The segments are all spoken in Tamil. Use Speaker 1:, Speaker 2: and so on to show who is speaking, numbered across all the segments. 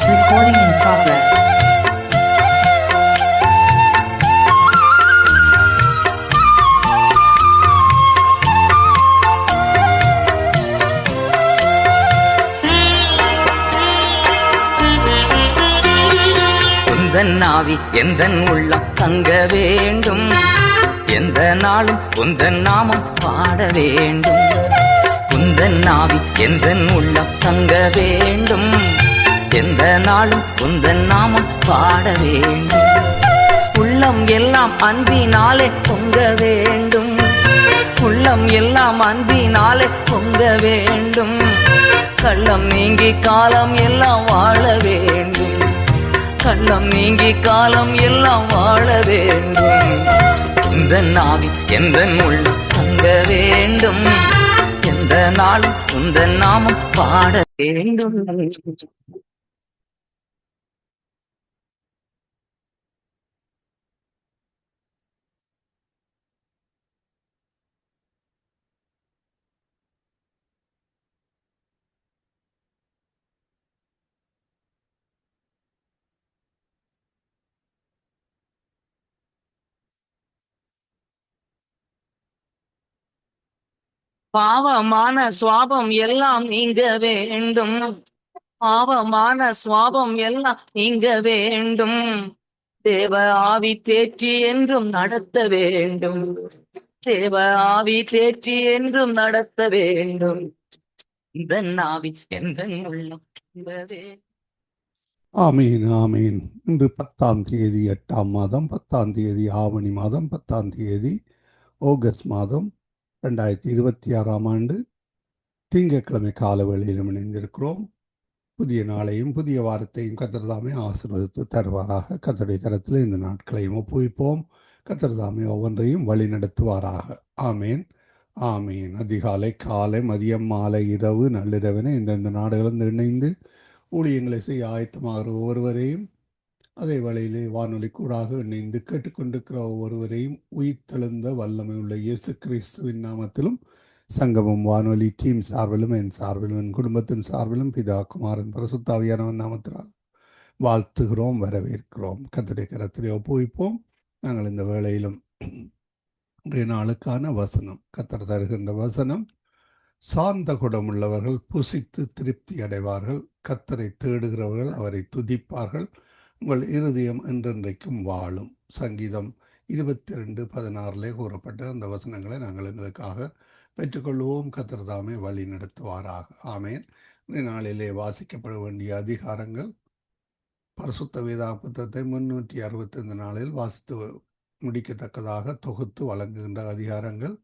Speaker 1: Recording in progress.
Speaker 2: உந்தன் ஆவி எந்தன் உள்ளம் தங்க வேண்டும், எந்த நாளும் உந்தன் நாமம் பாட வேண்டும். உந்தன் ஆவி எந்தன் உள்ளம் தங்க வேண்டும், எந்த நாளும் உந்தன் நாமம் பாட வேண்டும். உள்ளம் எல்லாம் அன்பினாலே பொங்க வேண்டும், உள்ளம் எல்லாம் அன்பினாலே பொங்க வேண்டும். கள்ளம் நீங்கி காலம் எல்லாம் வாழ வேண்டும், கள்ளம் நீங்கி காலம் எல்லாம் வாழ வேண்டும். இந்த நாவி எந்த உள்ளம் தங்க வேண்டும், எந்த நாளும் உந்த நாமம் பாட வேண்டும். பாவமான சுவாபம் எல்லாம் நீங்க வேண்டும், பாவமான சுவாபம் எல்லாம் நீங்க வேண்டும். தேவ ஆவி தேற்றி என்றும் நடத்த வேண்டும், தேவ ஆவி தேற்றி என்றும் நடத்த வேண்டும். இந்த ஆவி எந்த உள்ளம்.
Speaker 3: ஆமீன் ஆமீன். இன்று 10ஆம் தேதி 8ஆம் மாதம் 10ஆம் தேதி ஆவணி மாதம் 10ஆம் தேதி ஆகஸ்ட் மாதம் 2026ஆம் ஆண்டு திங்கட்கிழமை கால வேளையிலும் இணைந்திருக்கிறோம். புதிய நாளையும் புதிய வாரத்தையும் கர்த்தர் தாமே ஆசீர்வதித்து தருவாராக. கர்த்தருடைய கரத்தில் இந்த நாட்களையும் ஒப்புவிப்போம். கர்த்தர் தாமே ஒவ்வொன்றையும் வழி நடத்துவாராக. ஆமீன் ஆமீன். அதிகாலை, காலை, மதியம், மாலை, இரவு, நள்ளிரவென இந்தந்த நாடுகளும் இணைந்து ஊழியங்களை செய்ய ஆயத்தமாகிற ஒவ்வொருவரையும், அதே வேளையிலே வானொலி கூடாக இணைந்து கேட்டுக்கொண்டிருக்கிற ஒவ்வொருவரையும் உயிர்த்தெழுந்த வல்லமை உள்ள இயேசு கிறிஸ்துவின் நாமத்திலும் சங்கமம் வானொலி டீம் சார்பிலும் என் சார்பிலும் என் குடும்பத்தின் சார்பிலும் பிதா குமாரன் பரிசுத்த ஆவியானவன் நாமத்தினால் வாழ்த்துகிறோம், வரவேற்கிறோம். கர்த்தருடைய கரத்திலே ஒப்புவிப்போம். நாங்கள் இந்த வேளையிலும் இன்றைய நாளுக்கான வசனம், கர்த்தர் தருகின்ற வசனம்: சாந்த குணமுள்ளவர்கள் புசித்து திருப்தி அடைவார்கள், கர்த்தரை தேடுகிறவர்கள் அவரை துதிப்பார்கள், உங்கள் இருதயம் என்றென்றைக்கும் வாழும். சங்கீதம் 22:16 கூறப்பட்ட அந்த வசனங்களை நாங்கள் எங்களுக்காக பெற்றுக்கொள்வோம். கர்த்தர் தாமே வழி நடத்துவாராக. ஆமேன். இந்த நாளிலே வாசிக்கப்பட வேண்டிய அதிகாரங்கள், பரிசுத்த வேதாகமத்தை 365 நாளில் வாசித்து முடிக்கத்தக்கதாக தொகுத்து வழங்குகின்ற அதிகாரங்கள்: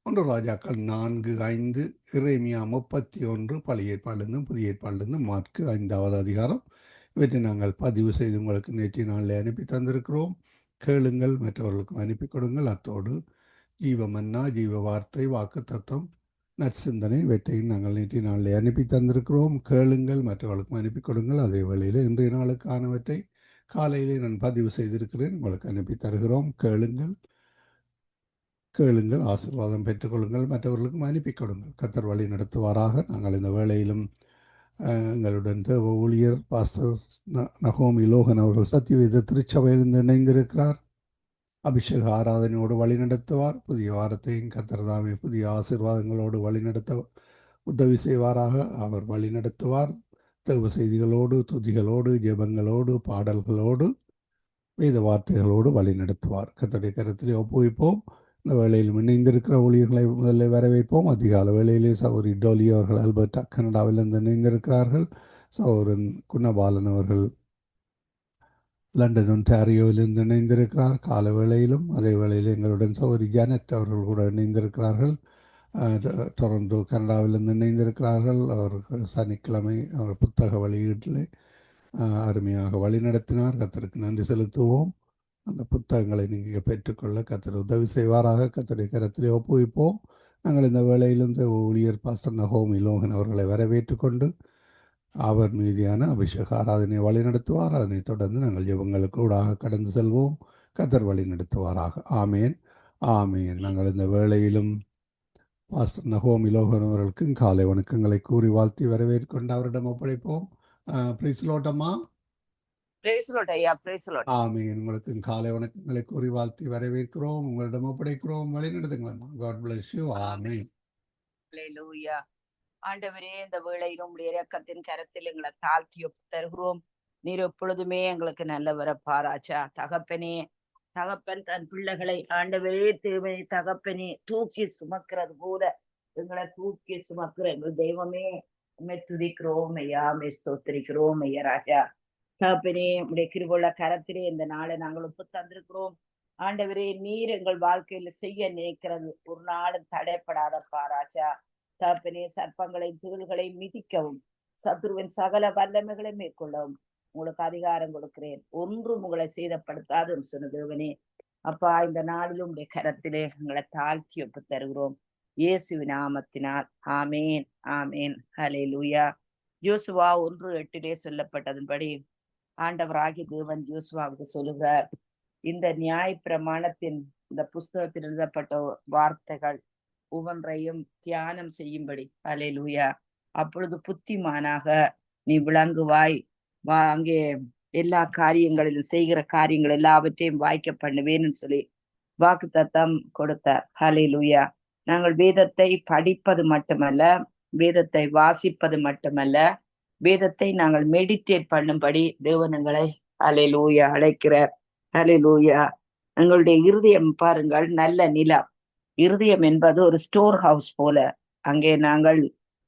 Speaker 3: 1 ராஜாக்கள் 4:5, எரேமியா 31, பழைய ஏற்பாடிலிருந்தும் புதிய ஏற்பாடிலிருந்தும் மார்க்கு 5வது அதிகாரம். இவற்றை நாங்கள் பதிவு செய்து உங்களுக்கு நேற்றைய நாளில் அனுப்பி தந்திருக்கிறோம். கேளுங்கள், மற்றவர்களுக்கும் அனுப்பி கொடுங்கள். அத்தோடு ஜீவமன்னா, ஜீவ வார்த்தை, வாக்கு தத்துவம், நற்சிந்தனை, இவற்றையும் நாங்கள் நேற்றைய நாளில் அனுப்பி தந்திருக்கிறோம். கேளுங்கள், மற்றவர்களுக்கும் அனுப்பி கொடுங்கள். அதே வேளையில் இன்றைய நாளுக்கானவற்றை காலையிலே நான் பதிவு செய்திருக்கிறேன், உங்களுக்கு அனுப்பி தருகிறோம். கேளுங்கள், ஆசீர்வாதம் பெற்றுக்கொள்ளுங்கள், மற்றவர்களுக்கும் அனுப்பி கொடுங்கள். கர்த்தர் வழி நடத்துவாராக. நாங்கள் இந்த வேளையிலும் எங்களுடன் தேவ ஊழியர் பாஸ்டர் நகோமி லோகன் அவர்கள் சத்தியவேத திருச்சபையிலிருந்து இணைந்திருக்கிறார். அபிஷேக ஆராதனையோடு வழி நடத்துவார். புதிய வாரத்தையும் கர்த்தர் தாமே புதிய ஆசீர்வாதங்களோடு வழிநடத்த உதவி செய்வாராக. அவர் வழி நடத்துவார். தேவ செய்திகளோடு, துதிகளோடு, ஜெபங்களோடு, பாடல்களோடு, வேத வார்த்தைகளோடு வழி நடத்துவார். கர்த்தருடைய கரத்திலே ஒப்புவிப்போம். இந்த வேளையில் இணைந்திருக்கிற ஊழியர்களை முதலில் வரவேற்போம். அதிகால வேளையிலே சகோதரி டோலி அவர்கள் அல்பர்டா கனடாவிலிருந்து இணைந்திருக்கிறார்கள். சகோதரன் குணபாலன் அவர்கள் லண்டன் ஒன்டாரியோவிலிருந்து இணைந்திருக்கிறார் கால வேளையிலும். அதே வேளையில் எங்களுடன் சகோதரி ஜானட் அவர்கள் கூட இணைந்திருக்கிறார்கள். டொரண்டோ கனடாவிலிருந்து இணைந்திருக்கிறார்கள். அவர்கள் சனிக்கிழமை அவர் புத்தக வெளியீட்டில் அருமையாக வழி நடத்தினார். கர்த்தருக்கு நன்றி செலுத்துவோம். அந்த புத்தகங்களை நீங்கள் பெற்றுக்கொள்ள கர்த்தர் உதவி செய்வாராக. கர்த்தருடைய கரத்திலே ஒப்புவிப்போம். நாங்கள் இந்த வேளையிலிருந்து ஊழியர் பாஸ்டர் நகோமி லோகன் அவர்களை வரவேற்று கொண்டு அவர் மீதியான அபிஷேக ஆராதனை வழி நடத்துவார். அதனைத் தொடர்ந்து நாங்கள் ஜெபங்களுக்கு ஊடாக கடந்து செல்வோம். கர்த்தர் வழி நடத்துவாராக. ஆமேன் ஆமேன். நாங்கள் இந்த வேளையிலும் பாஸ்டர் நகோமி லோகன் அவர்களுக்கும் காலை வணக்கங்களை கூறி வாழ்த்தி வரவேற்கொண்டு அவரிடம் ஒப்படைப்போம். பிரைஸ்லோட்டம்மா.
Speaker 1: பிரைஸ் லார்ட் ஐயா, பிரைஸ் லார்ட்.
Speaker 3: ஆமீன். உங்களுக்கு காலை வணக்கங்களை கூறி வாழ்த்தி வரவேற்கிறோம். உங்களிடம் ஒப்படைக்கிறோம். வழி நடத்துங்களம்மா. God bless you. ஆமீன்.
Speaker 1: ஹல்லேலூயா. ஆண்டவரே, இந்த வேளையில் உம்முடைய இரக்கத்தின் கரத்தில் எங்களை தாழ்த்தி தருகிறோம். நீர் எப்பொழுதுமே எங்களுக்கு நல்லவர பாராச்சா. தகப்பனே, தகப்பன் தன் பிள்ளைகளை ஆண்டவரே தேவனே தகப்பனே தூக்கி சுமக்கிறது போல எங்களை தூக்கி சுமக்கிற எங்கள் தெய்வமே, உம்மை துதிக்கிறோம் ஐயா, உம்மை ஸ்தோத்திரிக்கிறோம் ஐயா ராஜா. தகப்பனே, உடைய கிருபையுள்ள கரத்திலே இந்த நாளை நாங்கள் ஒப்பு தந்திருக்கிறோம். ஆண்டவரே, நீர் எங்கள் வாழ்க்கையில செய்ய நினைக்கிறது ஒரு நாளும் தடைப்படாத பாராச்சா. தகப்பனே, சர்ப்பங்களை தீழ்களை மிதிக்கவும் சத்துருவின் சகல வல்லமைகளை மேற்கொள்ளவும் உங்களுக்கு அதிகாரம் கொடுக்கிறேன். ஒன்றும் உங்களை சேதப்படுத்தாதுன்னு சொன்ன தேவனே, அப்பா இந்த நாளிலும் உடைய கரத்திலே எங்களை தாழ்த்தி ஒப்பு தருகிறோம் இயேசுவின் நாமத்தினால். ஆமேன், ஆமேன். ஹல்லேலூயா. யோசுவா 1:8 சொல்லப்பட்டதன்படி ஆண்டவராகி தேவன் யோசுவாவுக்கு சொல்லுகிறார், இந்த நியாய பிரமாணத்தின் இந்த புஸ்தகத்தில் எழுதப்பட்ட வார்த்தைகள் ஒவ்வொன்றையும் தியானம் செய்யும்படி. ஹல்லேலூயா. அப்பொழுது புத்திமானாக நீ விளங்குவாய். அங்கே எல்லா காரியங்களிலும் செய்கிற காரியங்கள் எல்லாவற்றையும் வாய்க்க பண்ணுவேன்னு சொல்லி வாக்குத்தத்தம் கொடுத்தார். ஹல்லேலூயா. நாங்கள் வேதத்தை படிப்பது மட்டுமல்ல, வேதத்தை வாசிப்பது மட்டுமல்ல, வேதத்தை நாங்கள் மெடிடேட் பண்ணும்படி தேவன் எங்களை ஹல்லேலூயா அழைக்கிறார். ஹல்லேலூயா. எங்களுடைய இருதயம் பாருங்கள், நல்ல நிலம். இருதயம் என்பது ஒரு ஸ்டோர் ஹவுஸ் போல. அங்கே நாங்கள்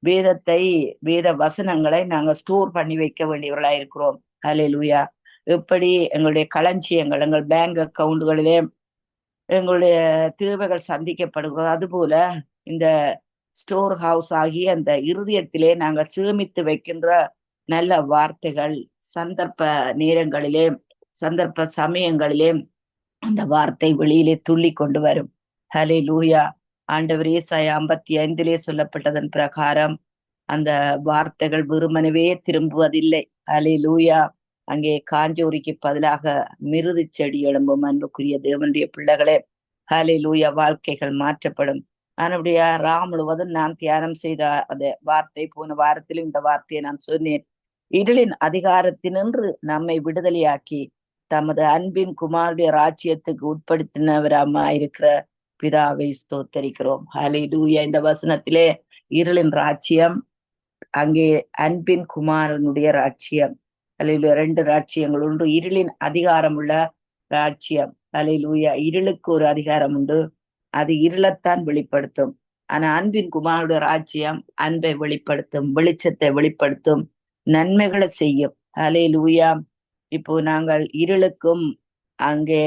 Speaker 1: வேதத்தை, வேத வசனங்களை நாங்கள் ஸ்டோர் பண்ணி வைக்க வேண்டியவர்களா இருக்கிறோம். ஹல்லேலூயா. எப்படி எங்களுடைய களஞ்சியங்கள், எங்கள் பேங்க் அக்கவுண்டுகளிலே எங்களுடைய தேவைகள் சந்திக்கப்படுகிறது, அதுபோல இந்த ஸ்டோர் ஹவுஸ் ஆகிய அந்த இருதயத்திலே நாங்கள் சேமித்து வைக்கின்ற நல்ல வார்த்தைகள் சந்தர்ப்ப நேரங்களிலே, சந்தர்ப்ப சமயங்களிலே அந்த வார்த்தை வெளியிலே துள்ளி கொண்டு வரும். ஹல்லேலூயா. ஆண்டவர் ஏசாயா 55 சொல்லப்பட்டதன் பிரகாரம் அந்த வார்த்தைகள் வெறுமனவே திரும்புவதில்லை. ஹல்லேலூயா. அங்கே காஞ்சோரிக்கு பதிலாக மிருது செடி எழும்பும். அன்புக்குரிய தேவனுடைய பிள்ளைகளே, ஹல்லேலூயா, வாழ்க்கைகள் மாற்றப்படும். அதனுடைய முழுவதும் நான் தியானம் செய்த அந்த வார்த்தை, போன வாரத்திலும் இந்த வார்த்தையை நான் சொன்னேன். இருளின் அதிகாரத்தினின்று நம்மை விடுதலையாக்கி தமது அன்பின் குமாருடைய ராஜ்யத்துக்கு உட்படுத்தினவராமா இருக்கிற பிதாவை ஸ்தோத்தரிக்கிறோம். ஹல்லேலூயா. இந்த வசனத்திலே இருளின் ராஜ்யம், அங்கே அன்பின் குமாரனுடைய ராஜ்யம். ஹல்லேலூயா. 2 ராஜ்யங்கள் உண்டு. இருளின் அதிகாரம் உள்ள ராஜ்யம். ஹல்லேலூயா. இருளுக்கு ஒரு அதிகாரம் உண்டு, அது இருளத்தான் வெளிப்படுத்தும். ஆனா அன்பின் குமாரனுடைய ராஜ்யம் அன்பை வெளிப்படுத்தும், வெளிச்சத்தை வெளிப்படுத்தும், நன்மைகளை செய்யும். ஹல்லேலூயா. இப்போ நாங்கள் இருளுக்கும் அங்கே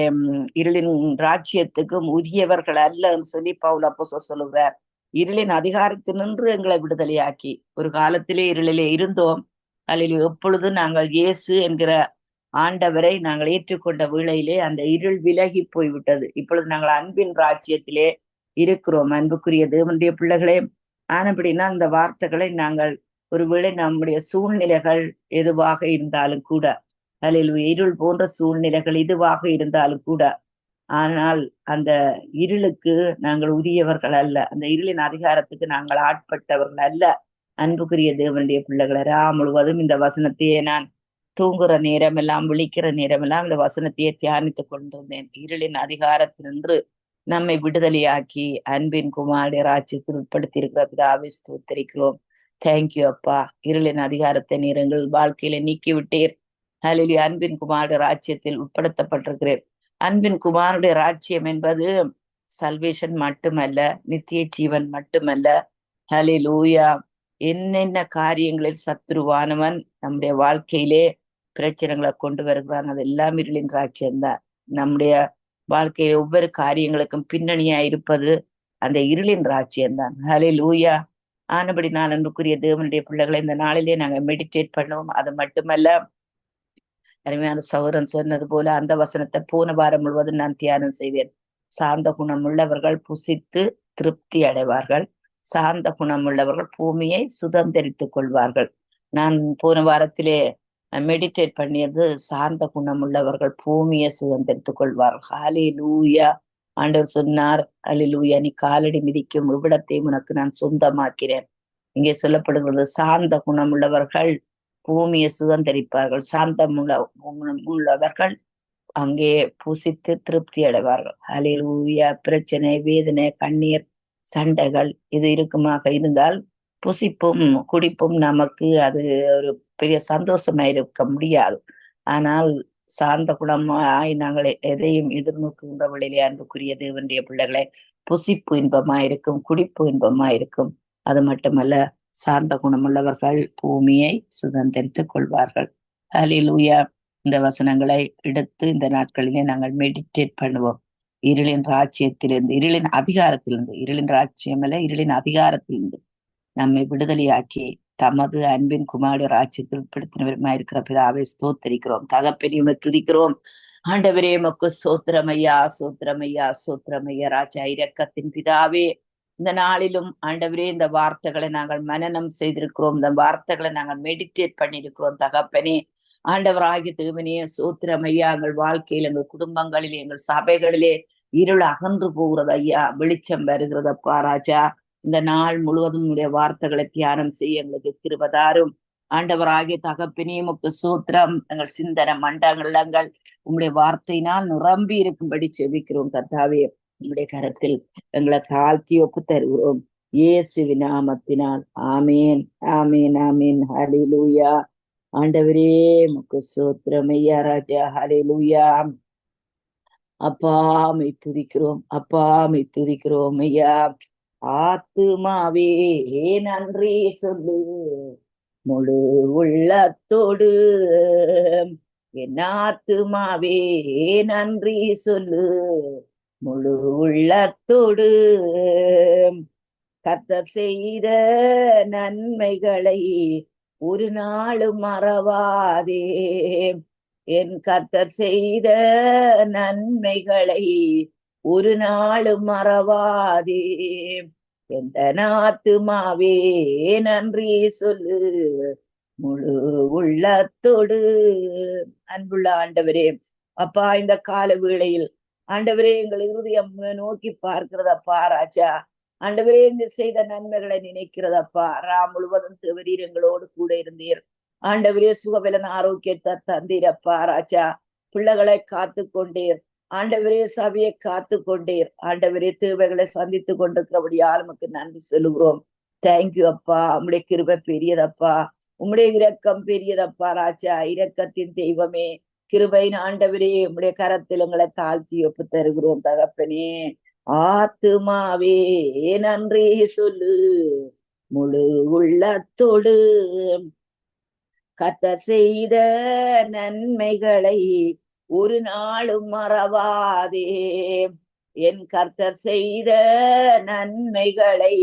Speaker 1: இருளின் ராஜ்யத்துக்கும் உரியவர்கள் அல்லன்னு சொல்லி பவுல் அப்போஸ்தலர் சொல்லுகிறார். இருளின் அதிகாரத்தினின்று எங்களை விடுதலையாக்கி, ஒரு காலத்திலே இருளிலே இருந்தோம். அதில் எப்பொழுது நாங்கள் இயேசு என்கிற ஆண்டவரை நாங்கள் ஏற்றுக்கொண்ட வேளையிலே அந்த இருள் விலகி போய்விட்டது. இப்பொழுது நாங்கள் அன்பின் ராஜ்யத்திலே இருக்கிறோம். அன்புக்குரிய தேவனுடைய பிள்ளைகளே, ஆனபடினா அந்த வார்த்தைகளை நாங்கள் ஒருவேளை நம்முடைய சூழ்நிலைகள் எதுவாக இருந்தாலும் கூட, அதில் இருள் போன்ற சூழ்நிலைகள் எதுவாக இருந்தாலும் கூட, ஆனால் அந்த இருளுக்கு நாங்கள் உரியவர்கள் அல்ல, அந்த இருளின் அதிகாரத்துக்கு நாங்கள் ஆட்பட்டவர்கள் அல்ல. அன்புக்குரிய தேவனுடைய பிள்ளைகளை, முழுவதும் இந்த வசனத்தையே நான் தூங்குற நேரம் எல்லாம், விழிக்கிற நேரம் எல்லாம் இந்த வசனத்தையே தியானித்துக் கொண்டிருந்தேன். இருளின் அதிகாரத்தினின்று நம்மை விடுதலையாக்கி அன்பின் குமாரனுடைய ராஜ்யத்தில் உட்படுத்தி இருக்கிற பிதாவை ஸ்தோத்திரிக்கிறோம். தேங்க்யூ அப்பா. இருளின் அதிகாரத்தை நீர் எங்கள் வாழ்க்கையில நீக்கி விட்டீர். ஹல்லேலூயா. அன்பின் குமாரனுடைய ராஜ்யத்தில் உட்படுத்தப்பட்டிருக்கிறேன். அன்பின் குமாரனுடைய ராஜ்யம் என்பது சல்வேஷன் மட்டுமல்ல, நித்திய ஜீவன் மட்டுமல்ல. ஹல்லேலூயா. என்னென்ன காரியங்களில் சத்துருவானவன் நம்முடைய வாழ்க்கையிலே பிரச்சனைகளை கொண்டு வருகிறான், அது எல்லாம் இருளின் ராஜ்யம்தான். நம்முடைய வாழ்க்கையில ஒவ்வொரு காரியங்களுக்கும் பின்னணியா இருப்பது அந்த இருளின் ராஜ்யம்தான். ஹல்லேலூயா. ஆனபடி நான் அன்புக்குரிய தேவனுடைய பிள்ளைகளை இந்த நாளிலே நாங்கள் மெடிடேட் பண்ணுவோம். அது மட்டுமல்ல, அருமையான சகோதரன் சொன்னது போல அந்த வசனத்தை போன வாரம் முழுவதும் நான் தியானம் செய்தேன். சாந்த குணம் உள்ளவர்கள் புசித்து திருப்தி அடைவார்கள், சாந்த குணம் உள்ளவர்கள் பூமியை சுதந்திரித்துக் கொள்வார்கள். நான் போன வாரத்திலே மெடிடேட் பண்ணியது சாந்த குணம் உள்ளவர்கள் பூமியை சுதந்திரித்துக் கொள்வார்கள். ஹல்லேலூயா. ஆண்டவர் சொன்னார், ஹல்லேலூயா, நீ காலடி மிதிக்கும் இவ்விடத்தை உனக்கு நான் சொந்தமாக்கிறேன். இங்கே சொல்லப்படுகிறது சாந்த குணம் உள்ளவர்கள் பூமியை சுதந்தரிப்பார்கள். சாந்தம் உள்ளவர்கள் அங்கே புசித்து திருப்தி அடைவார்கள். ஹல்லேலூயா. பிரச்சனை, வேதனை, கண்ணீர், சண்டைகள் இது இருக்குமாக இருந்தால் புசிப்பும் குடிப்பும் நமக்கு அது ஒரு பெரிய சந்தோஷமா இருக்க முடியாது. ஆனால் சாந்த குணமாய் நாங்கள் எதையும் எதிர்நோக்குகின்ற வழியிலே அன்புக்குரிய தேவனுடைய பிள்ளைகளை புசிப்பு இன்பமா இருக்கும், குடிப்பு இன்பமா இருக்கும். அது மட்டுமல்ல, சார்ந்த குணமுள்ளவர்கள் பூமியை சுதந்திரித்துக் கொள்வார்கள். ஹல்லேலூயா. இந்த வசனங்களை எடுத்து இந்த நாட்களிலே நாங்கள் மெடிடேட் பண்ணுவோம். இருளின் ராஜ்யத்திலிருந்து, இருளின் அதிகாரத்திலிருந்து, இருளின் ராஜ்யம் அல்ல, இருளின் அதிகாரத்திலிருந்து நம்மை விடுதலையாக்கி தமது அன்பின் குமாரி ராஜ்யத்தில் உட்படுத்தினவருமா இருக்கிற பிதாவை ஸ்தோத்தரிக்கிறோம். தகப்பெரியுமை துதிக்கிறோம். ஆண்டவரே மக்கு சோத்திரமையா, சோத்திரமையா, சோத்திரமையா. ராஜா இரக்கத்தின் பிதாவே, இந்த நாளிலும் ஆண்டவரே இந்த வார்த்தைகளை நாங்கள் மனனம் செய்திருக்கிறோம். இந்த வார்த்தைகளை நாங்கள் மெடிடேட் பண்ணியிருக்கிறோம். தகப்பனே, ஆண்டவராகிய தேவனே சோத்திரமையா. எங்கள் வாழ்க்கையில், எங்கள் குடும்பங்களில், எங்கள் சபைகளிலே இருள் அகன்று போகிறது ஐயா, வெளிச்சம் வருகிறதப்பா ராஜா. இந்த நாள் முழுவதும் உடைய வார்த்தைகளை தியானம் செய்ய எங்களுக்கு கிருபதாரும். ஆண்டவராகிய தகப்பனே உமக்கு சோத்திரம். எங்கள் சிந்தனை மண்டலங்கள் உங்களுடைய வார்த்தையினால் நிரம்பி இருக்கும்படி செபிக்கிறோம். கர்த்தாவே, உங்களுடைய கரத்தில் எங்களை தாழ்த்தி ஒப்பு தருகிறோம். இயேசுவின் நாமத்தினால் ஆமேன், ஆமேன், ஆமேன். ஹல்லேலூயா. ஆண்டவரே உமக்கு சோத்திரம் ஐயா ராஜா. ஹல்லேலூயா. அப்பாமை துதிக்கிறோம், அப்பாமை துதிக்கிறோம் ஐயா. ஆத்துமாவே நன்றி சொல்லு முழு உள்ளத்தோடு, என் ஆத்துமாவே நன்றி சொல்லு முழு உள்ளத்தோடு. கர்த்தர் செய்த நன்மைகளை ஒரு நாளும் மறவாதே, என் கர்த்தர் செய்த நன்மைகளை ஒரு நாளும் மறவாதே. எந்த ஆத்துமாவே நன்றி சொல்லு முழு உள்ளத்தோடு. அன்புள்ள ஆண்டவரே, அப்பா, இந்த கால வேளையில் ஆண்டவரே எங்கள் இருதயம் நோக்கி பார்க்கிறதப்பா ராஜா. ஆண்டவரே, இந்த செய்த நன்மைகளை நினைக்கிறதப்பா. முழுவதும் தேவரீர் எங்களோடு கூட இருந்தீர். ஆண்டவரே, சுகபலன் ஆரோக்கியத்தை தந்தீரப்பா ராஜா. பிள்ளைகளை காத்து கொண்டீர் ஆண்டவரே, சபையை காத்து கொண்டீர் ஆண்டவரே. தேவைகளை சந்தித்து கொண்டிருக்கிறபடியால் உமக்கு நன்றி சொல்லுகிறோம். தேங்க்யூ அப்பா. உம்முடைய கிருபை பெரியதப்பா, உம்முடைய இரக்கம் பெரியதப்பா ராஜா. இரக்கத்தின் தெய்வமே, கிருபையின் ஆண்டவரே, உம்முடைய கரத்தில் எங்களை தாழ்த்தி ஒப்பு தருகிறோம். தகப்பனே, ஆத்துமாவே நன்றி சொல்லு முழு உள்ளத்தோடு. கர்த்தர் செய்த நன்மைகளை ஒரு நாளும் மறவாதே, என் கர்த்தர் செய்த நன்மைகளை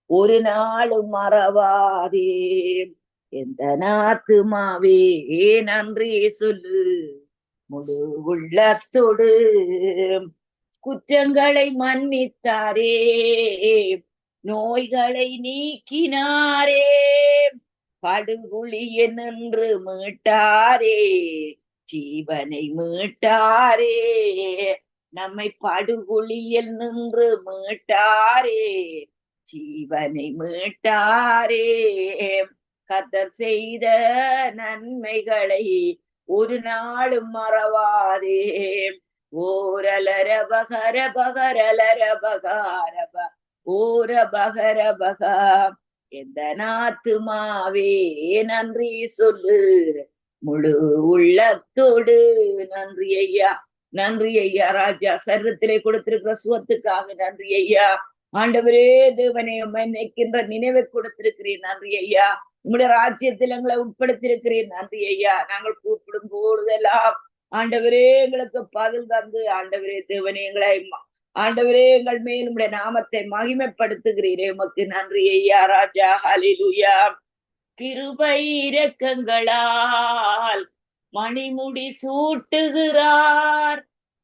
Speaker 1: ஒரு நாளும் மறவாதே. எந்த ஆத்துமாவே நன்றி சொல்லு முழு உள்ளத்தோடு. குற்றங்களை மன்னித்தாரே, நோய்களை நீக்கினாரே, படுகுழியில் நின்று மீட்டாரே, ஜீவனை மீட்டாரே. நம்மை படுகுழியில் நின்று மீட்டாரே, ஜீவனை மீட்டாரே. கர்த்தர் செய்த நன்மைகளை ஒரு நாளும் மறவாதே. ஓரலர பகர பகரலர பகாரப ஓர பகர பகா. எந்த ஆத்துமாவே நன்றி சொல்லு முழு உள்ளத்தோடு. நன்றி ஐயா, நன்றி ஐயா ராஜா. சரீரத்திலே கொடுத்திருக்கிற சுகத்துக்காக நன்றி ஐயா. ஆண்டவரே தேவனே, நினைக்கின்ற நினைவை கொடுத்திருக்கிறேன். நன்றி ஐயா. உங்களுடைய ராஜ்யத்தில் எங்களை உட்படுத்தியிருக்கிறேன். நன்றி ஐயா. நாங்கள் கூப்பிடும் போதெல்லாம் ஆண்டவரே எங்களுக்கு பதில் தந்து ஆண்டவரே தேவனே எங்களை ஆண்டவரே எங்கள் மேல் உம்முடைய நாமத்தை மகிமைப்படுத்துகிறீரே, உமக்கு நன்றி ஐயா ராஜா. ஹல்லேலூயா. கிருபை இரக்கங்களால் மணிமுடி சூட்டுகிறார்,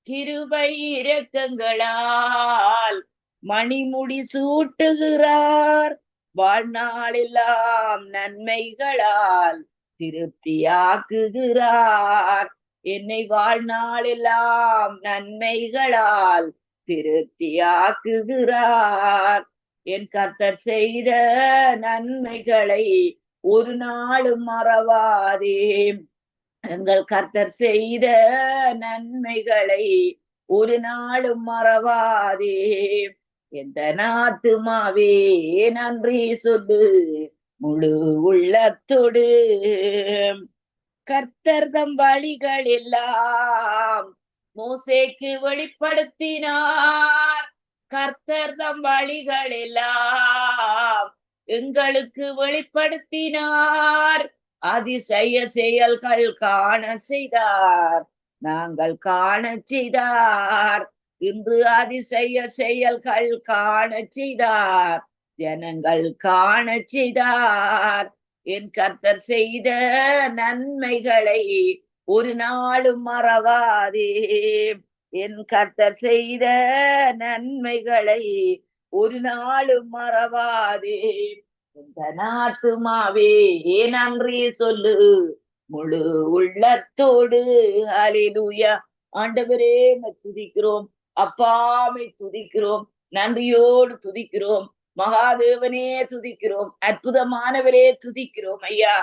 Speaker 1: கிருபை இரக்கங்களால் மணிமுடி சூட்டுகிறார். வாழ்நாளெல்லாம் நன்மைகளால் திருப்தியாக்குகிறார். என்னை வாழ்நாளெல்லாம் நன்மைகளால் திருப்தியாக்குகிறார். என் கர்த்தர் செய்த நன்மைகளை ஒரு நாளும் மறவாதே. எங்கள் கர்த்தர் செய்த நன்மைகளை ஒரு நாளும் மறவாதே. எந்த நாத்துமாவே நன்றி சொல்லு முழு உள்ளத்தோடு. கர்த்தர் தம் வழிகள் எல்லாம் மோசேக்கு வெளிப்படுத்தினார். கர்த்தர் தம் வழிகள் எல்லாம் எங்களுக்கு வெளிப்படுத்தினார். அதிசய செயல்கள் காண செய்தார், நாங்கள் காண செய்தார். இன்று அதிசய செயல்கள் காண செய்தார், ஜனங்கள் காண செய்தார். என் கர்த்தர் செய்த நன்மைகளை ஒரு நாளும் மறவாதே. என் கர்த்தர் செய்த நன்மைகளை ஒரு நாளும் மறவாதே. இந்த நாத்துமாவே நன்றி சொல்லு முழு உள்ளத்தோடு. ஹல்லேலூயா. ஆண்டவரே துதிக்கிறோம், அப்பாமை துதிக்கிறோம், நன்றியோடு துதிக்கிறோம், மகாதேவனே துதிக்கிறோம், அற்புதமானவரே துதிக்கிறோம் ஐயா.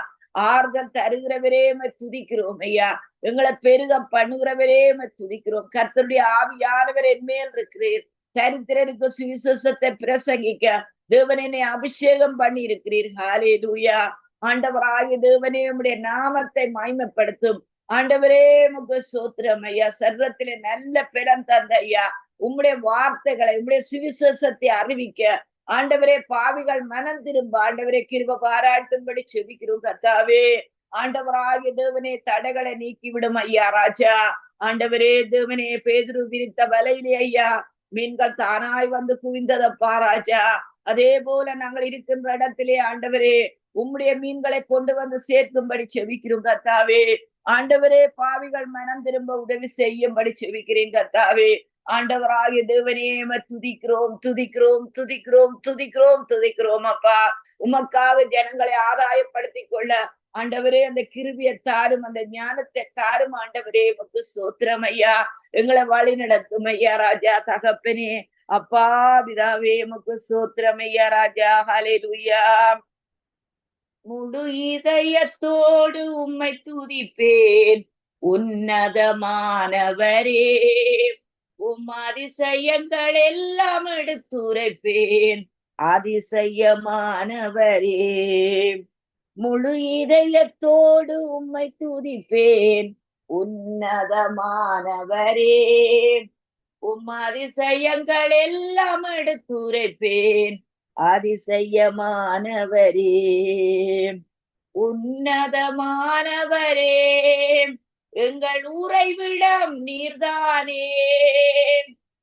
Speaker 1: ஆறுதல் தருகிறவரே துதிக்கிறோம் ஐயா. எங்களை பெருக பண்ணுகிறவரே துதிக்கிறோம். கர்த்தருடைய ஆவியானவர் என் மேல் இருக்கிறீர். தரித்திரருக்கு சுவிசேஷத்தை பிரசங்கிக்க தேவன் என்னை அபிஷேகம் பண்ணி இருக்கிறீர். ஹல்லேலூயா. ஆண்டவராகிய தேவனே உம்முடைய நாமத்தை மகிமைப்படுத்தும். ஆண்டவரே உமக்கு ஸ்தோத்திரம் ஐயா. சர்வத்திலே நல்ல பெடம் தந்த ஐயா, உம்முடைய வார்த்தைகளை உம்முடைய சுவிசேஷத்தை அறிவிக்க ஆண்டவரே பாவிகள் மனம் திரும்ப ஆண்டவரே கிருபை பாராட்டும்படி செபிக்கிறோம் கர்த்தாவே. ஆண்டவராகிய தேவனே தடைகளை நீக்கிவிடும் ஐயா ராஜா. ஆண்டவரே தேவனே பேதுரு விரித்த வலையிலே ஐயா மீன்கள் தானாய் வந்து குவிந்ததப்பா ராஜா. அதே போல நாங்கள் இருக்கின்ற இடத்திலே ஆண்டவரே உம்முடைய மீன்களை கொண்டு வந்து சேர்க்கும்படி செபிக்கிறோம் கர்த்தாவே. ஆண்டவரே பாவிகள் மனம் திரும்ப உதவி செய்யும்படி செபிக்கிறேன் கர்த்தாவே. ஆண்டவராகிய தேவனே துதிக்கிறோம் துதிக்கிறோம் துதிக்கிறோம் துதிக்கிறோம் துதிக்கிறோம் அப்பா. உமக்காக ஜனங்களை ஆதாயப்படுத்திக் கொள்ள ஆண்டவரே அந்த கிருபியை தாரும், அந்த ஞானத்தை தாரும் ஆண்டவரே. உமக்கு ஸ்தோத்திரம் ஐயா. எங்களை வழி நடத்தும் ஐயா ராஜா. தகப்பனே அப்பா பிதாவே உமக்கு ஸ்தோத்திரம் ஐயா ராஜா. ஹல்லேலூயா. முழு இதயத்தோடு உம்மை துதிப்பேன் உன்னதமானவரே. உம் அதிசயங்கள் எல்லாம் எடுத்துரைப்பேன் அதிசயமானவரே. முழு இதயத்தோடு உம்மை துதிப்பேன் உன்னதமானவரே. உம் அதிசயங்கள் எல்லாம் எடுத்துரைப்பேன் அதிசயமானவரே. உன்னதமானவரே எங்கள் உறைவிடம் நீர்தானே.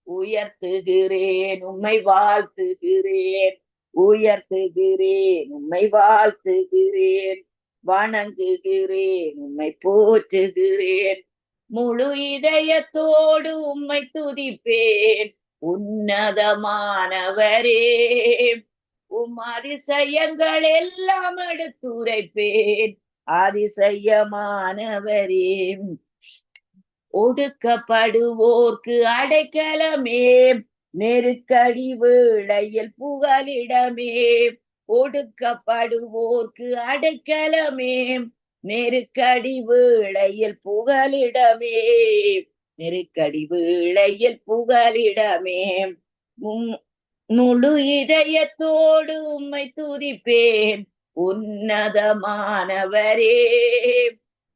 Speaker 1: உயர்த்துகிறேன் உம்மை வாழ்த்துகிறேன், உயர்த்துகிறேன் உம்மை வாழ்த்துகிறேன், வணங்குகிறேன் உம்மை போற்றுகிறேன். முழு இதயத்தோடு உம்மை துதிப்பேன் உன்னதமானவரே. உம் அதிசயங்கள் எல்லாம் எடுத்துரைப்பேன் அதிசயமானவரே. ஒடுக்கப்படுவோர்க்கு அடைக்கலமே, நெருக்கடி வேளையில் புகலிடமே. ஒடுக்கப்படுவோர்க்கு அடைக்கலமே, நெருக்கடி வேளையில் புகலிடமே. நெருக்கடி வேளையில் புகலிடமே. முழு இதயத்தோடு உம்மை துதிப்பேன் உன்னதமானவரே.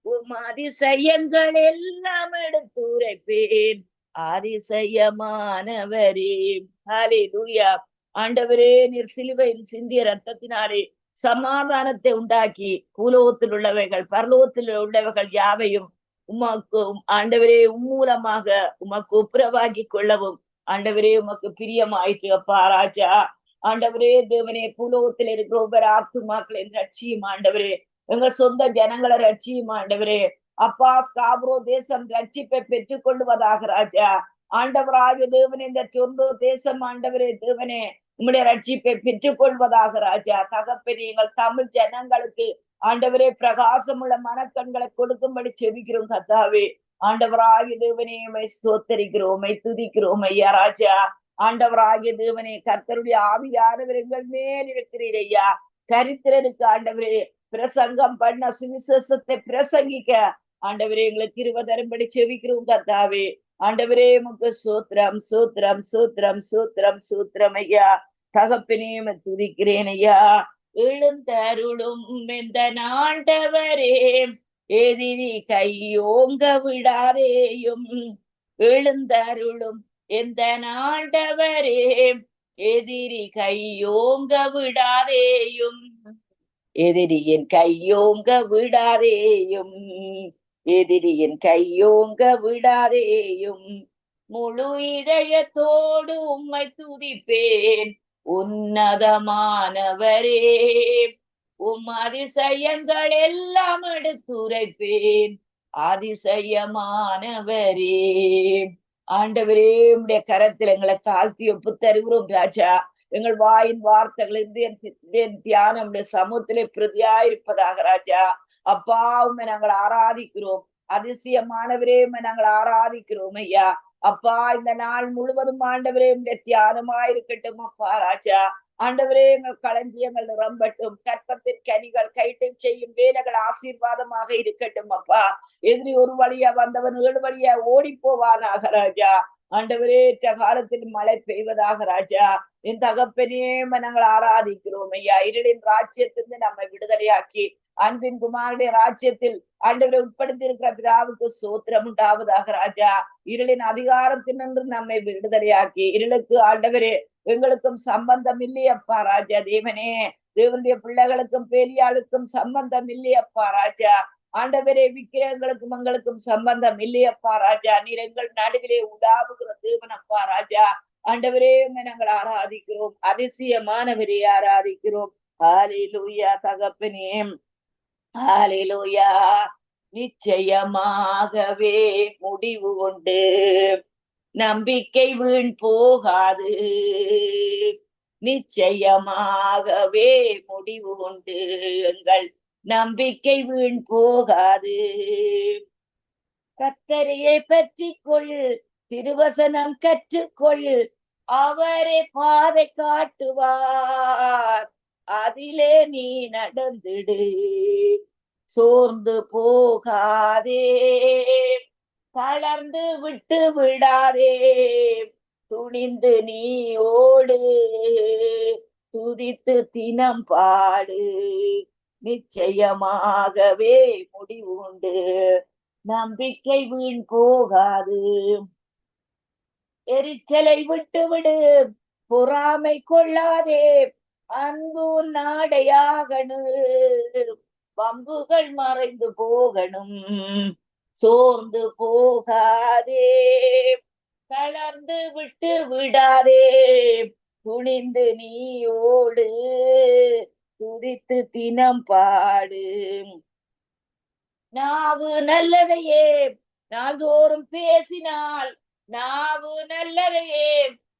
Speaker 1: உம் அதிசயங்கள் எல்லாம் எடுத்துரைப்பேன் அதிசயமானவரே. ஹல்லேலூயா. ஆண்டவரே நீர் சிலுவையில் சிந்திய ரத்தத்தினாலே சமாதானத்தை உண்டாக்கி பூலோகத்தில் உள்ளவைகள் பரலோகத்தில் உள்ளவைகள் யாவையும் உமக்கு ஆண்டவரே மூலமாக உமக்கு ஒப்புரவாக்கி கொள்ளவும் ஆண்டவரே உமக்கு பிரியமாயிற்று அப்பா ராஜா. ஆண்டவரே தேவனே பூலோகத்தில் இருக்கிற ஒவ்வொரு ஆத்துமாக்களை ரட்சியும் ஆண்டவரே. எங்க சொந்த ஜனங்களை ரட்சியும் ஆண்டவரே. அப்பா ஸ்காப்ரோ தேசம் ரட்சிப்பை பெற்றுக் கொள்வதாக ராஜா. ஆண்டவராகிய தேவனே இந்த சொந்த தேசம் ஆண்டவரே தேவனே உம்முடைய ரட்சிப்பை பெற்றுக் கொள்வதாக ராஜா. தகப்பனே எங்கள் தமிழ் ஜனங்களுக்கு ஆண்டவரே பிரகாசமுள்ள மனக்கண்களை கொடுக்கும்படி செபிக்கிறோம் கர்த்தாவே. ஆண்டவராகிய தேவனே உம்மை ஸ்தோத்தரிக்கிறோம், உம்மை துதிக்கிறோம் ஐயா ராஜா. ஆண்டவராகிய தேவனே கர்த்தருடைய ஆவியானவர் எங்கள் மேல் இருக்கிறீர் ஐயா. தரித்திரருக்கு ஆண்டவரே பிரசங்கம் பண்ண, சுவிசேஷத்தை பிரசங்கிக்க ஆண்டவரே எங்களுக்கு கிருபை தரும்படி செபிக்கிறோம் கர்த்தாவே. ஆண்டவரே உமக்கு சூத்திரம் சூத்திரம் சூத்திரம் சூத்திரம் சூத்திரம் ஐயா. தகப்பனே துதிக்கிறேன் ஐயா. எழுந்தருளும் எந்த ஆண்டவரே, எதிரி கையோங்க விடாதேயும். எழுந்தருளும் எந்த ஆண்டவரே, எதிரி கையோங்க விடாதேயும். எதிரியின் கையோங்க விடாதேயும். எதிரியின் கையோங்க விடாதேயும். முழு இதயத்தோடு உம்மை துதிப்பேன் உன்னதமானவரே. உம் அதிசயங்கள் எல்லாம் எடுத்துரைப்பேன் அதிசயமானவரே. ஆண்டவரே உம்முடைய கரத்தில் எங்களை தாழ்த்தி ஒப்பு தருகிறோம் ராஜா. எங்கள் வாயின் வார்த்தைகள் தியானம் சமூகத்திலே பிரதியாயிருப்பதாக ராஜா. அப்பா உம்மை நாங்கள் ஆராதிக்கிறோம். அதிசயமானவரே உம்மை நாங்கள் ஆராதிக்கிறோம் ஐயா. அப்பா இந்த நாள் முழுவதும் ஆண்டவரே உம்முடைய தியானமாயிருக்கட்டும் அப்பா ராஜா. ஆண்டவரே எங்கள் களஞ்சியங்கள் நிரம்பட்டும். கற்பத்தின் கனிகள் கைட்டில் செய்யும் வேலைகள் ஆசீர்வாதமாக இருக்கட்டும் அப்பா. எதிரி ஒரு வழியா வந்தவன் 7 வழியா ஓடி போவானாக ராஜா. ஆண்டவரே காலத்தில் மழை பெய்வதாக ராஜா. என் தகப்பனே நாங்கள் ஆராதிக்கிறோம் ஐயா. இருளின் ராஜ்யத்திலிருந்து நம்மை விடுதலையாக்கி அன்பின் குமாரனுடைய ராஜ்யத்தில் ஆண்டவரை உட்படுத்தி இருக்கிற பிதாவுக்கு சோத்திரம் உண்டாவதாக ராஜா. இருளின் அதிகாரத்தினின்று நம்மை விடுதலையாக்கி, இருளுக்கு ஆண்டவரே எங்களுக்கும் சம்பந்தம் இல்லையப்பா ராஜா. தேவனே, தேவனுடைய பிள்ளைகளுக்கும் பேலியாளுக்கும் சம்பந்தம் இல்லையப்பா ராஜா. ஆண்டவரே விக்கிரகங்களுக்கும் எங்களுக்கும் சம்பந்தம் இல்லையப்பா ராஜா. நீர் எங்கள் நடுவிலே உலாவுகிற தேவனப்பா ராஜா. ஆண்டவரே நாங்கள் ஆராதிக்கிறோம். அதிசயமானவரே ஆராதிக்கிறோம். ஹல்லேலூயா தகப்பனே, ஹல்லேலூயா. நிச்சயமாகவே முடிவு உண்டு, நம்பிக்கை வீண் போகாது. நிச்சயமாகவே முடிவு உண்டு, எங்கள் நம்பிக்கை வீண் போகாது. கர்த்தரையை பற்றி கொள், திருவசனம் கற்றுக்கொள், அவரே பாதை காட்டுவார், அதிலே நீ நடந்திடு. சோர்ந்து போகாதே, தளர்ந்து விட்டு விடாதே, துணிந்து நீ ஓடு, துதித்து தினம் பாடு. நிச்சயமாகவே முடிவு உண்டு, நம்பிக்கை வீண் போகாது. எரிச்சலை விட்டு விடு, பொறாமை கொள்ளாதே, அன்பு நாடையாகணும். வம்புகள் மறைந்து போகணும், சோர்ந்து போகாதே, தளர்ந்து விட்டு விடாதே, துணிந்து நீ ஓடு, துதித்து தினம் பாடு. நாவு நல்லதையே நாள்தோறும் பேசினால், நாவு நல்லதையே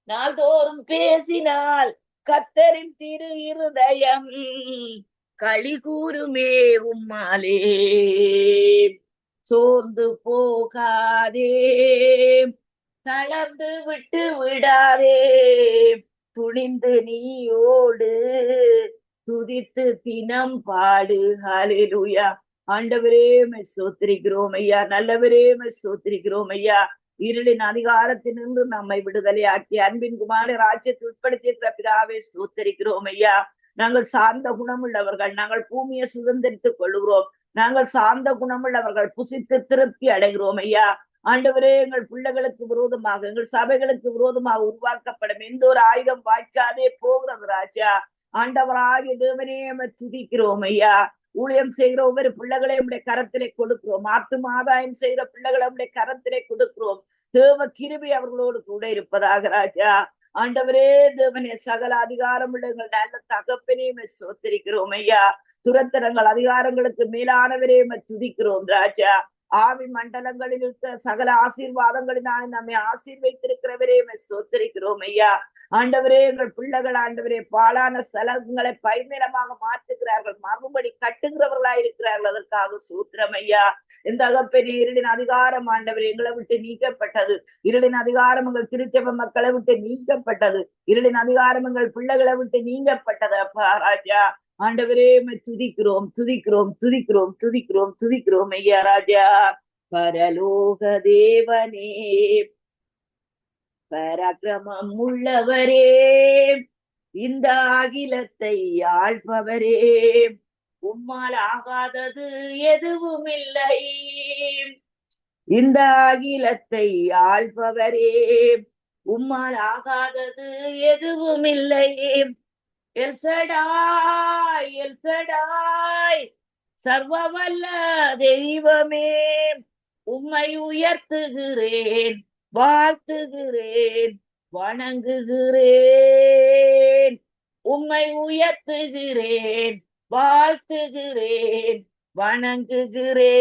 Speaker 1: நாள்தோறும் பேசினால், கர்த்தரின் திரு இருதயம் களி கூறுமே உம்மாலே. சோர்ந்து போகாதே, தளர்ந்து விட்டு விடாதே, துணிந்து நீ ஓடு, துதித்து தினம் பாடு. ஹல்லேலூயா. ஆண்டவரே மை ஸ்தோத்திரிக்கிறோம் ஐயா. நல்லவரே மை ஸ்தோத்திரிக்கிறோம் ஐயா. இருளின் அதிகாரத்தினின்று நம்மை விடுதலையாக்கி அன்பின் குமார ராஜ்யத்தை உட்படுத்தி இருக்கிற பிதாவே ஸ்தோத்திரிக்கிறோம் ஐயா. நாங்கள் சார்ந்த குணமுள்ளவர்கள், நாங்கள் பூமியை சுதந்திரித்துக் கொள்ளுகிறோம். நாங்கள் சார்ந்த குணமுள்ளவர்கள், புசித்து திருப்தி அடைகிறோம் ஐயா. ஆண்டவரே, எங்கள் பிள்ளைகளுக்கு விரோதமாக, எங்கள் சபைகளுக்கு விரோதமாக உருவாக்கப்படும் எந்த ஒரு ஆயுதம் வாய்க்காதே போகிறது ராஜா. ஆண்டவராகிய தேவனே துதிக்கிறோம் ஐயா. ஊழியம் செய்கிற ஒவ்வொரு பிள்ளைகளையும் உடைய கரத்திலே கொடுக்கிறோம். ஆத்தும ஆதாயம் செய்கிற பிள்ளைகளை உடைய கரத்திலே கொடுக்கிறோம். தேவ கிருபை அவர்களோடு கூட இருப்பதாக ராஜா. ஆண்டவரே தேவனே, சகல அதிகாரம் உள்ள எங்கள் நல்ல தகப்பனே சோத்தரிக்கிறோம் ஐயா. துரத்தரங்கள் அதிகாரங்களுக்கு மேலானவரே துதிக்கிறோம் ராஜா. ஆவி மண்டலங்களில் இருக்க சகல ஆசீர்வாதங்களினாலே நம்மை ஆசீர்வைத்திருக்கிறவரே சோத்தரிக்கிறோம் ஐயா. ஆண்டவரே, எங்கள் பிள்ளைகள் ஆண்டவரே பாழான ஸ்தலங்களை பைநிலமாக மாற்றுகிறார்கள், மறுபடி கட்டுகிறவர்களாய் இருக்கிறார்கள். அதற்காக சூத்திரம் ஐயா. இந்த அகப்பெரிய இருளின் அதிகாரம் ஆண்டவரே எங்களை விட்டு நீக்கப்பட்டது. இருளின் அதிகாரம் எங்கள் திருச்சபை மக்களை விட்டு நீக்கப்பட்டது. இருளின் அதிகாரம் எங்கள் பிள்ளைகளை விட்டு நீங்கப்பட்டது அப்பா ராஜா. ஆண்டவரே துதிக்கிறோம் துதிக்கிறோம் துதிக்கிறோம் துதிக்கிறோம் துதிக்கிறோம் ஐயா ராஜா. பரலோக தேவனே, பராக்கிரமம் உள்ளவரே, இந்த அகிலத்தை ஆள்பவரே, உம்மால் ஆகாதது எதுவும் இல்லை. இந்த அகிலத்தை ஆள்பவரே, உம்மால் ஆகாதது எதுவும் இல்லை. எல்சடாய் எல்சடாய், சர்வவல்ல தெய்வமே, உம்மை உயர்த்துகிறேன், வாழ்த்துகிறேன், வணங்குகிறேன். உம்மை உயர்த்துகிறேன், வாழ்த்துகிறேன், வணங்குகிறேன்.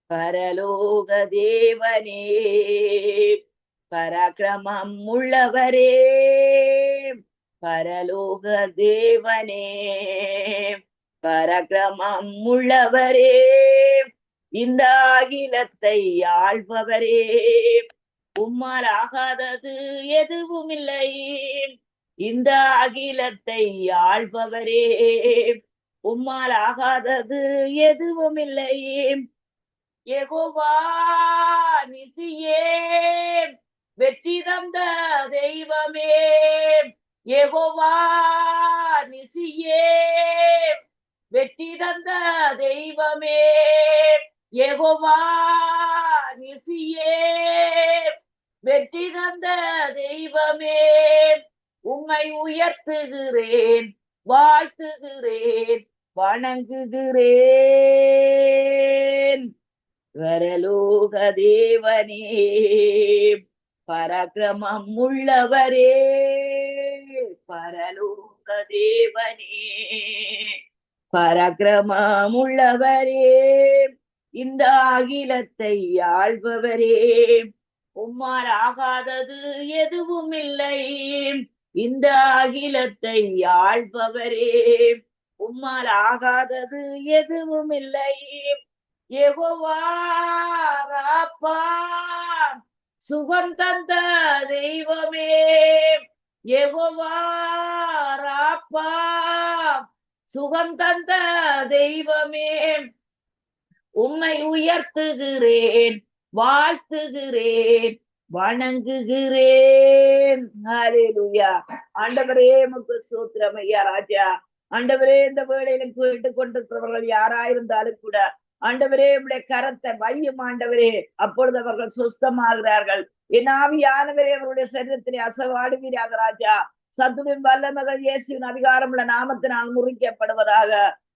Speaker 1: பரலோக தேவனே, பராக்கிரமம் உள்ளவரே, பரலோக தேவனே, பராக்கிரமம் உள்ளவரே, இந்த அகிலத்தை ஆள்பவரே, உம்மால் ஆகாதது எதுவும் இல்லை. இந்த அகிலத்தை ஆள்பவரே, உம்மால் ஆகாதது எதுவும் இல்லை. யெகோவா நிசியே, வெற்றி தந்த தெய்வமே, யெகோவா நிசியே, வெற்றி தந்த தெய்வமே, யெகோவா நிசியே, வெற்றி தந்த தெய்வமே, உம்மை உயர்த்துகிறேன், வாழ்த்துகிறேன், வணங்குகிறேன். பரலோக தேவனே, பராக்கிரமம் உள்ளவரே, பரலோக தேவனே, பராக்கிரமம் உள்ளவரே, இந்த அகிலத்தை ஆள்பவரே, உம்மால் ஆகாதது எதுவும் இல்லை. இந்த அகிலத்தை ஆள்பவரே, உம்மால் ஆகாதது எதுவும் இல்லை. யெகோவா ராப்பா, சுகம் தந்த தெய்வமே, யெகோவா ராப்பா, சுகம் தந்த தெய்வமே, உம்மை உயர்த்துகிறேன், வாழ்த்துகிறேன், வணங்குகிறேன். ஹல்லேலூயா. ஆண்டவரே உமக்கு ஸ்தோத்திரம் ஐயா ராஜா. ஆண்டவரே, இந்த வேளையில கேட்டுக் கொண்டிருக்கிறவர்கள் யாராயிருந்தாலும் கூட ஆண்டவரே உடைய கரத்தை வையும் ஆண்டவரே, அப்பொழுது அவர்கள் சுஸ்தமாகிறார்கள். என் ஆவியானவரே அவருடைய சரீரத்திலே அசைவாடுவீராக ராஜா. சத்துவின் வல்லமைகள் இயேசுவின் அதிகாரமுள்ள நாமத்தினால் முறிக்கப்படுவதாக.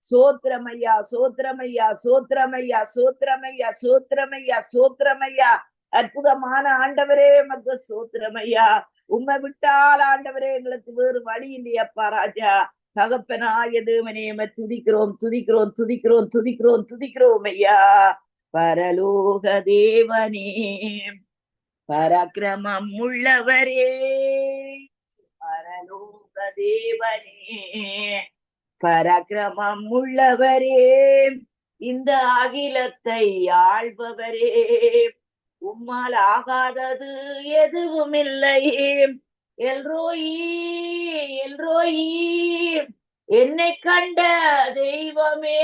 Speaker 1: சோத்திரமையா சோத்திரமையா சோத்திரமையா சோத்திரமையா சோத்திரமையா சோத்திரமையா. அற்புதமான ஆண்டவரே மக்கு சோத்திரமையா. உம்மை விட்டால் ஆண்டவரே எங்களுக்கு வேறு வழி இல்லையப்பா ராஜா. தகப்பனாய தேவனே துதிக்கிறோம் துதிக்கிறோம் துதிக்கிறோம் துதிக்கிறோம் துதிக்கிறோம் ஐயா. பரலோக தேவனே, பராக்கிரமம் உள்ளவரே, பரலோக தேவனே, பராக்கிரமம் உள்ளவரே, இந்த அகிலத்தை ஆள்பவரே, உம்மால் ஆகாதது எதுவும் இல்லை. எல்ரோயி எல்ரோயி, என்னை கண்ட தெய்வமே,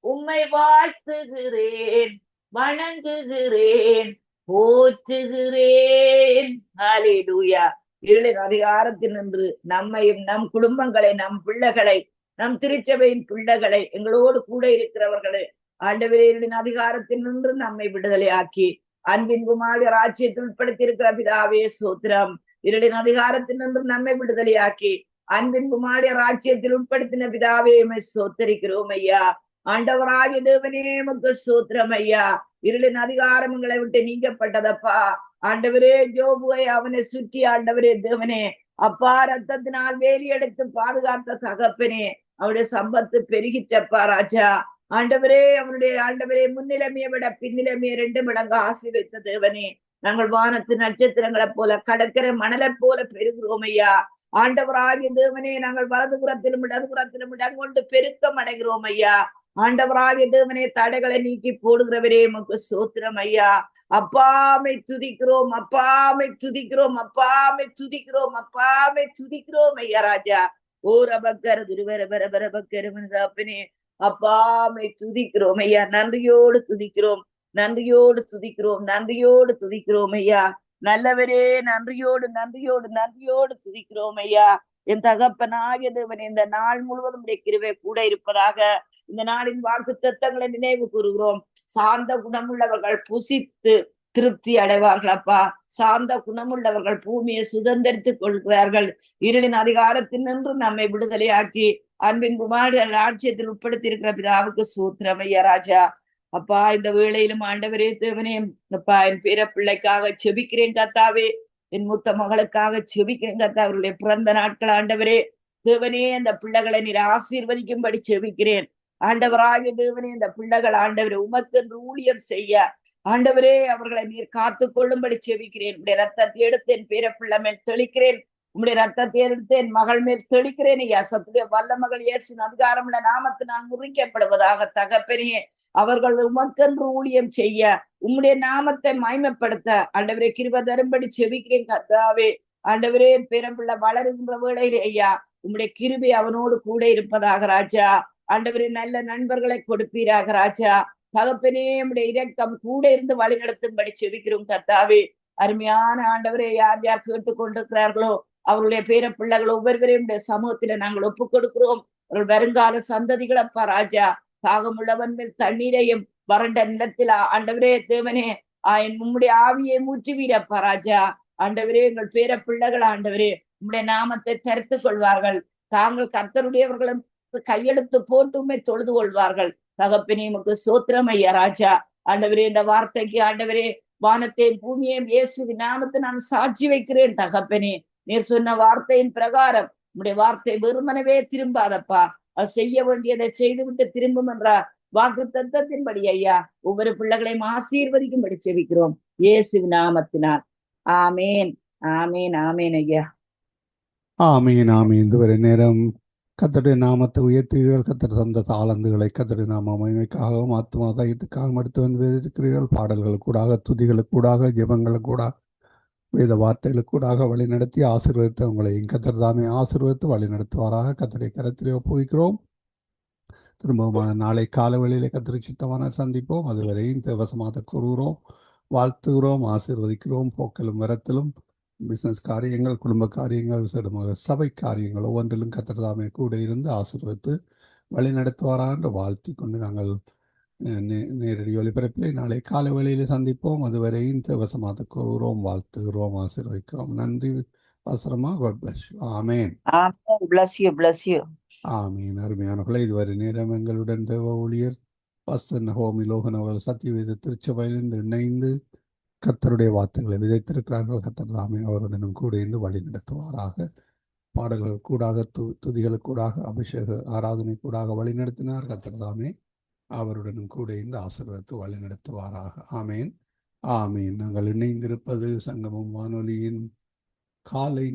Speaker 1: உம்மை வாழ்த்துகிறேன், வணங்குகிறேன், போற்றுகிறேன். ஹல்லேலூயா. இருளின் அதிகாரத்தில் நின்று நம்மையும் நம் குடும்பங்களை, நம் பிள்ளைகளை, நம் திருச்சபையின் பிள்ளைகளை, எங்களோடு கூட இருக்கிறவர்களை ஆண்டவரே இருளின் அதிகாரத்தில் நின்று நம்மை விடுதலையாக்கி அன்பின் குமாரி ராஜ்யத்தில் உட்படுத்தி இருக்கிற பிதாவே சோத்திரம். இருளின் அதிகாரத்தில் நின்றும் நம்மை விடுதலையாக்கி அன்பின் குமாரிய ராஜ்யத்தில் உட்படுத்தின பிதாவே சோத்தரிக்கிறோம் ஐயா. ஆண்டவராகிய தேவனே உமக்கு சோத்திரம் ஐயா. இருளின் அதிகாரம் எங்களை விட்டு நீங்கப்பட்டதப்பா. ஆண்டவரே, யோபுவை அவனை சுற்றி ஆண்டவரே தேவனே அப்பா ரத்தத்தினால் வேலி எடுத்து பாதுகாத்த தகப்பனே, அவருடைய சம்பத்து பெருகிச்சப்பா ராஜா. ஆண்டவரே, அவனுடைய ஆண்டவரே முன்னிலைமையை விட பின்னிலைமையை 2 மடங்கு ஆசீர்வதித்த தேவனே, நாங்கள் வானத்து நட்சத்திரங்களை போல, கடற்கரை மணலை போல பெருகிறோம் ஐயா. ஆண்டவராகிய தேவனே, நாங்கள் வலதுபுறத்திலும் இடதுபுறத்திலும் இடங்கொண்டு பெருக்கம் அடைகிறோம் ஐயா. ஆண்டவராகிய தேவனே, தடைகளை நீக்கி போடுகிறவரே உமக்கு சோத்திரம் ஐயா. அப்பாமை துதிக்கிறோம், அப்பாமை துதிக்கிறோம், அப்பாமை துதிக்கிறோம், அப்பாமை துதிக்கிறோம் ஐயா ராஜா. ரபக்கர துருவர பர பக்கரமனதாப்பனே. அப்பா உம்மை துதிக்கிறோம் ஐயா, நன்றியோடு துதிக்கிறோம், நன்றியோடு துதிக்கிறோம், நன்றியோடு துதிக்கிறோம் ஐயா. நல்லவரே, நன்றியோடு நன்றியோடு நன்றியோடு துதிக்கிறோம் ஐயா. என் தகப்பனாகிய தேவனே, இந்த நாள் முழுவதும் உடைய கிருபை கூட இருப்பதாக. இந்த நாளின் வாக்கு தத்தங்களை நினைவு கூறுகிறோம். சாந்த குணமுள்ளவர்கள் புசித்து திருப்தி அடைவார்கள் அப்பா. சாந்த குணமுள்ளவர்கள் பூமியை சுதந்திரித்துக் கொள்கிறார்கள். இருளின் அதிகாரத்தில் நின்று நம்மை விடுதலையாக்கி அன்பின் குமாரன் ராஜ்யத்தில் உட்படுத்தி இருக்கிற பிதாவுக்கு சூத்திரம் ஐயா ராஜா. அப்பா, இந்த வேளையிலும் ஆண்டவரே தேவனே, அப்பா என் பேர பிள்ளைக்காக செபிக்கிறேன் கத்தாவே. என் மூத்த மகளுக்காக செபிக்கிறேன் கத்தா. அவருடைய பிறந்த நாட்கள் ஆண்டவரே தேவனே, அந்த பிள்ளைகளை நீர் ஆசீர்வதிக்கும்படி செபிக்கிறேன் ஆண்டவராகிய தேவனே. இந்த பிள்ளைகள் ஆண்டவரே உமக்கு என்று ஊழியம் செய்ய ஆண்டவரே அவர்களை நீர் காத்து கொள்ளும்படி செபிக்கிறேன். உடைய ரத்தத்தை எடுத்து என் பேர பிள்ளை மேல் தெளிக்கிறேன். உம்முடைய ரத்தத்தை எடுத்து என் மகள் மேல் தெளிக்கிறேன் ஐயா. சத்துடைய வல்ல மகள் இயேசுவின் அதிகாரமுள்ள நாமத்தை நான் முறிக்கப்படுவதாக தகப்பனே. அவர்கள் உமக்கென்று ஊழியம் செய்ய உம்முடைய நாமத்தை மகிமைப்படுத்த ஆண்டவரே கிருபை தரும்படி செபிக்கிறேன் கர்த்தாவே. ஆண்டவரே, என் பேரம்பிள்ளை வளருகின்ற வேளையிலே ஐயா உம்முடைய கிருபை அவனோடு கூட இருப்பதாக ராஜா. ஆண்டவரே, நல்ல நண்பர்களை கொடுப்பீராக ராஜா. தகப்பனே, உம்முடைய இரக்கம் கூட இருந்து வழி நடத்தும்படி செபிக்கிறோம் கர்த்தாவே. அருமையான ஆண்டவரே, யார் யார் கேட்டுக் கொண்டிருக்கிறார்களோ அவருடைய பேர பிள்ளைகள் ஒவ்வொருவரையும் சமூகத்தில நாங்கள் ஒப்புக் கொடுக்கிறோம். அவர்கள் வருங்கால சந்ததிகளப்பா ராஜா. தாகமுள்ளவன் மேல் தண்ணீரையும் வறண்ட நிலத்தில் ஆண்டவரே தேவனே உம்முடைய ஆவியை மூற்றுவீரப்பா ராஜா. ஆண்டவரே, எங்கள் பேர பிள்ளைகள் ஆண்டவரே உம்முடைய நாமத்தை தரித்து கொள்வார்கள். தாங்கள் கர்த்தருடையவர்களும் கையெழுத்து போட்டு உம்மை தொழுது கொள்வார்கள். தகப்பனே, உமக்கு சோத்திரம் ஐயா ராஜா. ஆண்டவரே, இந்த வார்த்தைக்கு ஆண்டவரே வானத்தையும் பூமியையும் இயேசுவின் நாமத்தை நான் சாட்சி வைக்கிறேன் தகப்பனே. நீர் சொன்ன வார்த்தையின் பிரகாரம் உம்முடைய வார்த்தை வெறுமனவே திரும்பாதப்பா. அது செய்ய வேண்டியதை செய்துவிட்டு திரும்பும் என்ற வாக்கு தத்தத்தின்படி ஐயா ஒவ்வொரு பிள்ளைகளையும் ஆசீர்வதிக்கும்படி செபிக்கிறோம் இயேசுவின் நாமத்தினால். ஆமேன், ஆமேன், ஆமேன் ஐயா.
Speaker 3: ஆமீன், ஆமீன். இதுவரை நேரம் கர்த்தருடைய நாமத்தை உயர்த்துகிறீர்கள். கர்த்தர் தந்த தாளந்துகளை கர்த்தருடைய நாம மகிமைக்காகவும் ஆத்மா தயத்துக்காகவும் எடுத்து வந்து வேதிக்கிறீர்கள். பாடல்களுக்கூடாக, துதிகளுக்கூடாக, ஜெபங்களுக்கூடாக, வேத வார்த்தைகளுக்கூடாக வழி நடத்தி ஆசீர்வதித்து உங்களையும் கர்த்தர் தாமே ஆசீர்வதித்து வழி நடத்துவாராக. கர்த்தருடைய கரத்திலே ஒப்புவிக்கிறோம். திரும்பவும் நாளை காலவெளியிலே கர்த்தருக்கு சித்தமான சந்திப்போம். அதுவரை தேவசமாக கூறுகிறோம், வாழ்த்துகிறோம், ஆசீர்வதிக்கிறோம். போக்கிலும் வரத்திலும் பிசினஸ் காரியங்கள், குடும்ப காரியங்கள், விசேடமாக சபை காரியங்கள் ஒவ்வொன்றிலும் கர்த்தர் தாமே கூட இருந்து ஆசீர்வதித்து வழி நடத்துவாராக என்று வாழ்த்தி கொண்டு நாங்கள் நேரடி ஒளிபரப்பிலே நாளை காலை வேளையில் சந்திப்போம். அதுவரை தேவசமாக கூறுகிறோம், வாழ்த்துகிறோம், ஆசீர்வதிக்கிறோம். நன்றி அவசரமா. God bless you. Amen.
Speaker 1: Bless you, bless you.
Speaker 3: ஆமீன். அருமையானவர்களே, இதுவரை நேரம் எங்களுடன் தேவ ஊழியர் பாஸ்டர் நகோமி லோகன் அவர்கள் சத்தியவேத திருச்சபையிலிருந்து இணைந்து கர்த்தருடைய வார்த்தைகளை விதைத்திருக்கிறார்கள். கர்த்தர் தாமே அவருடனும் கூட இருந்து வழி நடத்துவாராக. பாடல்கள் கூடாக, துதிகளுக்கூடாக, அபிஷேக ஆராதனை கூடாக வழி நடத்தினார். கர்த்தர் தாமே அவருடனும் கூட இருந்து ஆசீர்வதித்து வழி நடத்துவாராக. ஆமேன், ஆமேன். நாங்கள் இணைந்திருப்பது சங்கமம் வானொலியின் காலை